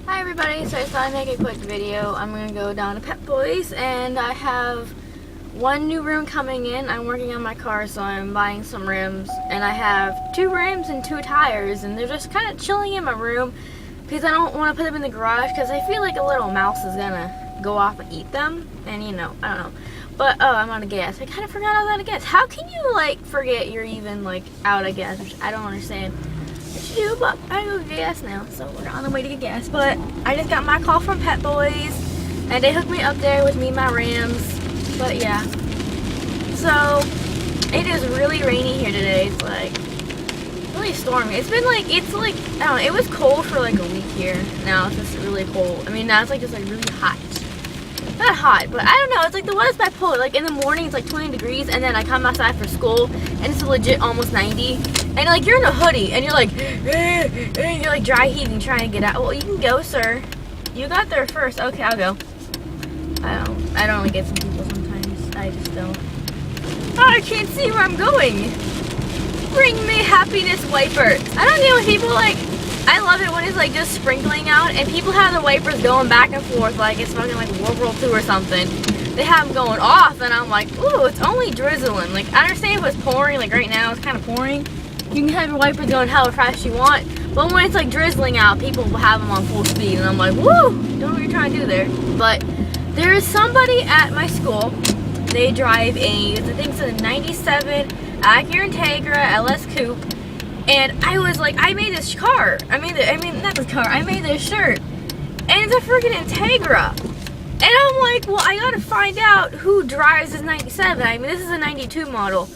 Hi everybody, so I thought I'd make a quick video. I'm going to go down to Pep Boys and I have one new rim coming in. I'm working on my car, so I'm buying some rims, and I have 2 rims and 2 tires, and they're just kind of chilling in my room because I don't want to put them in the garage because I feel like a little mouse is going to go off and eat them, and I don't know. But oh, I'm out of gas. I kind of forgot I was out of gas. How can you like forget you're even like out of gas? I don't understand. Do, but I go get gas now, so we're on the way to get gas. But I just got my call from Pep Boys, and they hooked me up there with me and my rims. But yeah, so it is really rainy here today. It's like really stormy. It's like I don't know. It was cold for like a week here. Now it's just really cold. I mean, now it's like just like really hot. Not hot, but I don't know. It's like the weather's bipolar. Like in the morning, it's like 20 degrees, and then I come outside for school, and it's legit almost 90. And like you're in a hoodie, and you're like, and you're like dry heaving, trying to get out. Well, you can go, sir. You got there first. Okay, I'll go. I don't really get some people sometimes. I just don't. Oh, I can't see where I'm going. Bring me happiness wipers. I don't get when people like. I love it when it's like just sprinkling out and people have the wipers going back and forth like it's fucking like World War II or something. They have them going off and I'm like, ooh, it's only drizzling. Like, I understand if it's pouring, like right now it's kind of pouring. You can have your wipers going however fast you want. But when it's like drizzling out, people will have them on full speed. And I'm like, woo, don't know what you're trying to do there. But there is somebody at my school. They drive I think it's a 97 Acura Integra LS Coupe. And I was like, I made this car. I made this shirt. And it's a freaking Integra. And I'm like, well, I gotta find out who drives this 97. I mean, this is a 92 model.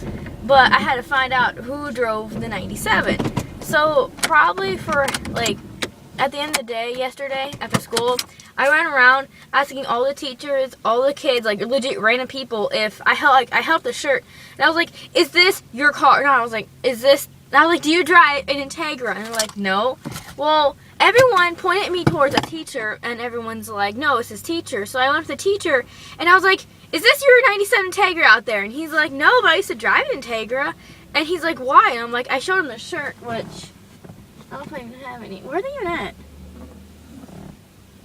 But I had to find out who drove the 97. So, probably for, like, at the end of the day, yesterday, after school, I ran around asking all the teachers, all the kids, like, legit random people, if I held the shirt. And I was like, is this your car? And I was like, is this... And I was like, do you drive an Integra? And they're like, no. Well, everyone pointed me towards a teacher, and everyone's like, no, it's his teacher. So I went to the teacher, and I was like, is this your 97 Integra out there? And he's like, no, but I used to drive an Integra. And he's like, why? And I'm like, I showed him the shirt, which I don't know if I even have any. Where are they even at?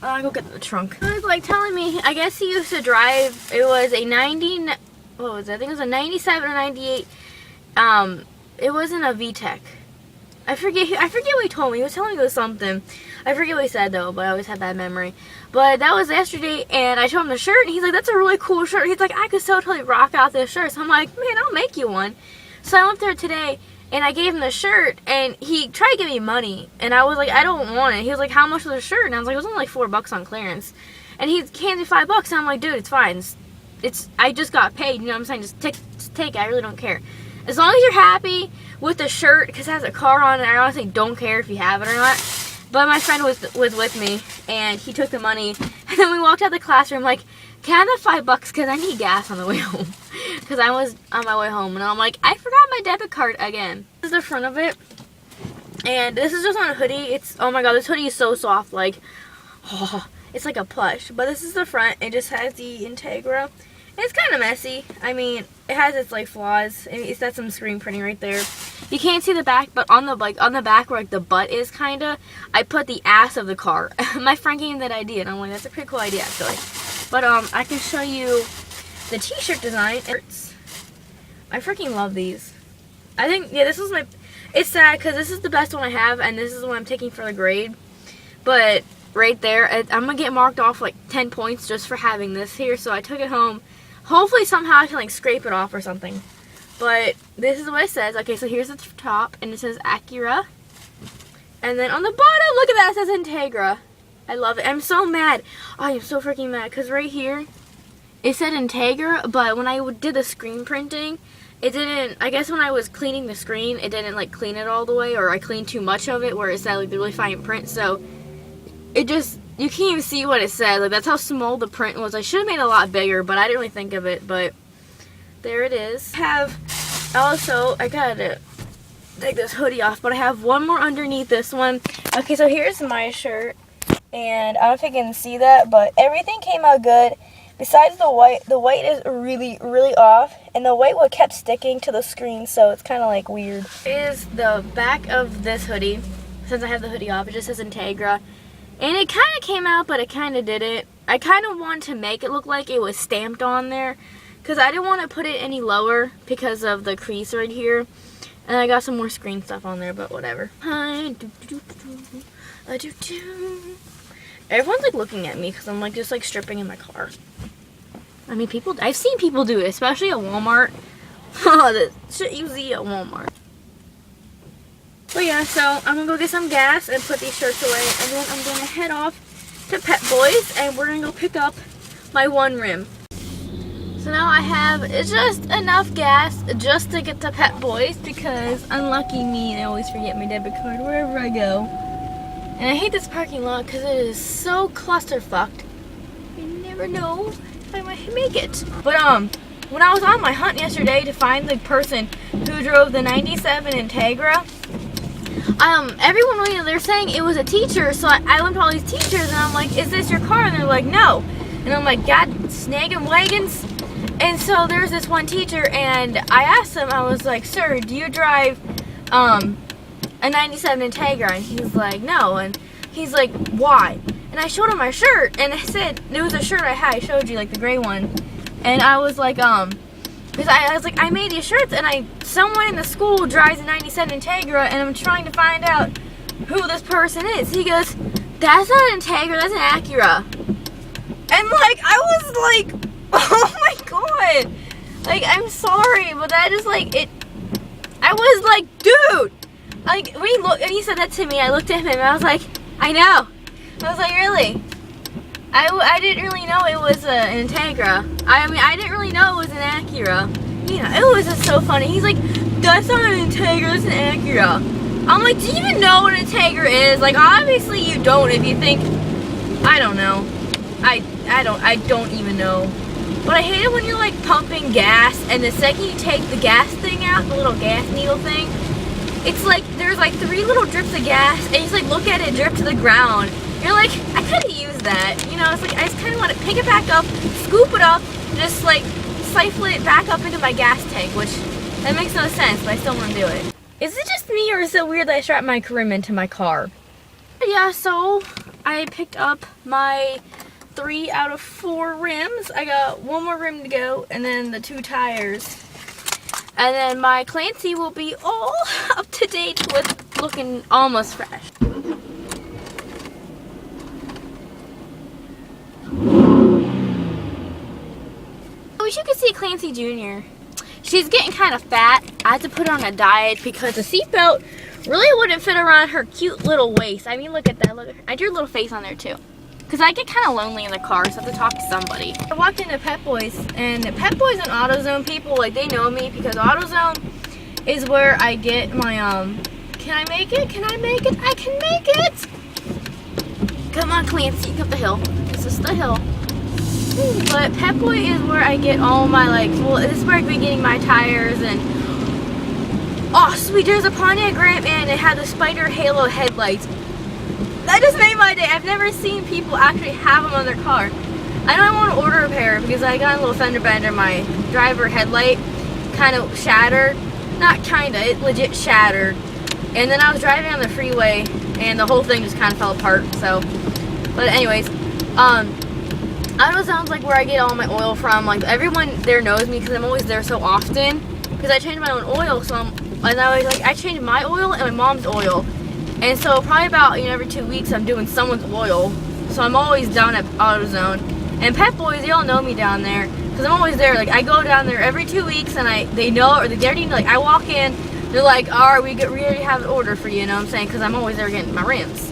I'll go get the trunk. He was like telling me, I guess he used to drive, it was a 90, what was it? I think it was a 97 or 98, it wasn't a VTEC. I forget what he told me. He was telling me it was something. I forget what he said though, but I always have bad memory. But that was yesterday, and I showed him the shirt, and he's like, that's a really cool shirt. He's like, I could so totally rock out this shirt. So I'm like, man, I'll make you one. So I went there today, and I gave him the shirt, and he tried to give me money. And I was like, I don't want it. He was like, how much was the shirt? And I was like, it was only like $4 on clearance. And he handed me $5, and I'm like, dude, it's fine. I just got paid, you know what I'm saying? Just take it. I really don't care. As long as you're happy with the shirt, because it has a car on it, I honestly don't care if you have it or not. But my friend was with me, and he took the money, and then we walked out of the classroom like, can I have that $5 because I need gas on the way home. Because I was on my way home, and I'm like, I forgot my debit card again. This is the front of it, and this is just on a hoodie. It's, oh my god, this hoodie is so soft, like, oh, it's like a plush. But this is the front. It just has the Integra. It's kind of messy. I mean, it has its like flaws. It's got some screen printing right there. You can't see the back, but on the back where like the butt is kinda, I put the ass of the car. My friend gave me that idea, and I'm like, that's a pretty cool idea actually. But I can show you the t-shirt design. I freaking love these. I think, yeah, this is my. It's sad because this is the best one I have, and this is the one I'm taking for the grade. But right there, I'm gonna get marked off like 10 points just for having this here. So I took it home. Hopefully somehow I can like scrape it off or something. But this is what it says. Okay, so here's the top, and it says Acura. And then on the bottom, look at that, it says Integra. I love it. I'm so mad. Oh, I'm so freaking mad because right here it said Integra, but when I did the screen printing, it didn't. I guess when I was cleaning the screen, it didn't like clean it all the way, or I cleaned too much of it where it said like the really fine print. So it just, you can't even see what it said. Like, that's how small the print was. I should have made it a lot bigger, but I didn't really think of it. But there it is. I gotta take this hoodie off, but I have one more underneath this one. Okay, so here's my shirt, and I don't know if you can see that, but everything came out good. Besides the white is really, really off, and the white one kept sticking to the screen, so it's kind of like weird. Here's the back of this hoodie. Since I have the hoodie off, it just says Integra. And it kind of came out, but it kind of didn't. I kind of wanted to make it look like it was stamped on there, because I didn't want to put it any lower because of the crease right here. And I got some more screen stuff on there, but whatever. Everyone's like looking at me because I'm like just like stripping in my car. I mean, I've seen people do it, especially at Walmart. The shit you see at Walmart. But yeah, so I'm gonna go get some gas and put these shirts away, and then I'm gonna head off to Pep Boys, and we're gonna go pick up my one rim. So now I have just enough gas just to get to Pep Boys, because unlucky me, I always forget my debit card wherever I go. And I hate this parking lot because it is so clusterfucked. You never know if I might make it. But when I was on my hunt yesterday to find the person who drove the 97 Integra, everyone, they're saying it was a teacher, so I went to all these teachers and I'm like, is this your car? And they're like, no. And I'm like, God, snagging wagons. And so there's this one teacher, and I asked him, I was like, sir, do you drive a 97 Integra? And he's like, no. And he's like, why? And I showed him my shirt, and I said, it was a shirt I had, I showed you, like the gray one. And I was like, because I was like, I made these shirts, and someone in the school drives a 97 Integra, and I'm trying to find out who this person is. He goes, that's not an Integra, that's an Acura. And like, I was like, oh my god. Like, I'm sorry, but that is like, I was like, dude. Like, when he said that to me, I looked at him, and I was like, I know. I was like, really? I didn't really know it was an Integra. I mean, I didn't really know it was an Acura. You know, it was just so funny. He's like, that's not an Integra, that's an Acura. I'm like, do you even know what an Integra is? Like, obviously you don't if you think, I don't know. I don't even know. But I hate it when you're like pumping gas, and the second you take the gas thing out, the little gas needle thing, it's like there's like 3 little drips of gas, and you just like look at it drip to the ground. You're like, I could have used that. You know, it's like I just kind of want to pick it back up, scoop it up, and just like siphon it back up into my gas tank, which that makes no sense, but I still want to do it. Is it just me, or is it weird that I strapped my rim into my car? But yeah, so I picked up my 3 out of 4 rims. I got 1 more rim to go, and then the 2 tires. And then my Clancy will be all up to date with looking almost fresh. I wish you could see Clancy Jr. She's getting kind of fat. I had to put her on a diet because the seatbelt really wouldn't fit around her cute little waist. I mean, look at that. Look at her. I drew a little face on there too. Because I get kind of lonely in the car, so I have to talk to somebody. I walked into Pep Boys, and Pep Boys and AutoZone people, like, they know me because AutoZone is where I get my, can I make it? Can I make it? I can make it! Come on, Clancy, up the hill. This is the hill. But Pep Boy is where I get all my, like, well, this is where I be getting my tires, and, oh, sweet, there's a Pontiac Grand Am, and it had the Spider Halo headlights. That just made my day. I've never seen people actually have them on their car. I know I want to order a pair because I got a little fender bender. My driver headlight kind of shattered. Not kind of, it legit shattered. And then I was driving on the freeway and the whole thing just kind of fell apart. So, but anyways, AutoZone's like where I get all my oil from. Like, everyone there knows me because I'm always there so often. Because I change my own oil, so I change my oil and my mom's oil. And so probably about, every 2 weeks I'm doing someone's oil. So I'm always down at AutoZone. And Pep Boys, they all know me down there. Because I'm always there. Like, I go down there every 2 weeks, and they know, or they already know. Like, I walk in, they're like, alright, we already have an order for you know what I'm saying? Because I'm always there getting my rims.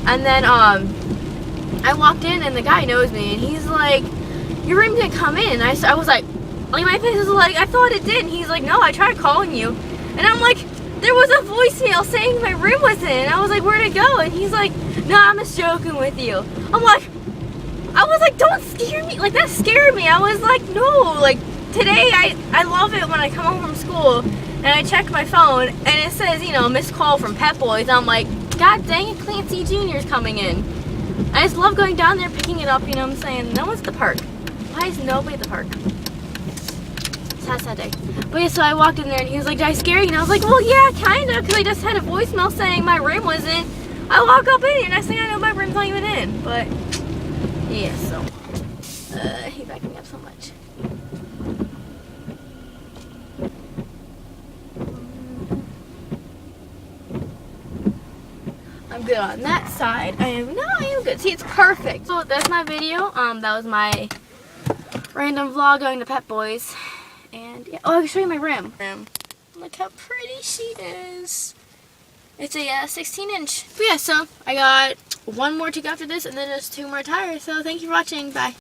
And then, I walked in, and the guy knows me, and he's like, your rim didn't come in. And I was like, my face was like, I thought it did. And he's like, no, I tried calling you. And I'm like, there was a voicemail saying my rim was in. And I was like, where'd it go? And he's like, no, I'm just joking with you. I was like, don't scare me. Like, that scared me. I was like, no. Like, today, I love it when I come home from school and I check my phone and it says, missed call from Pep Boys. I'm like, God dang it, Clancy Jr. is coming in. I just love going down there, picking it up, you know what I'm saying? No one's at the park. Why is nobody at the park? Sad day. But yeah, so I walked in there and he was like, did I scare you? And I was like, well, yeah, kind of, because I just had a voicemail saying my rim was in. I walk up in here, next thing I know, my rim's not even but yeah, so he's backing up so much. I'm good on that side. I am good. See, it's perfect. So that's my video. That was my random vlog going to Pep Boys. And yeah, oh, I can show you my rim. Look how pretty she is. It's a 16-inch. But yeah, so I got one more to go after this, and then just 2 more tires. So thank you for watching. Bye.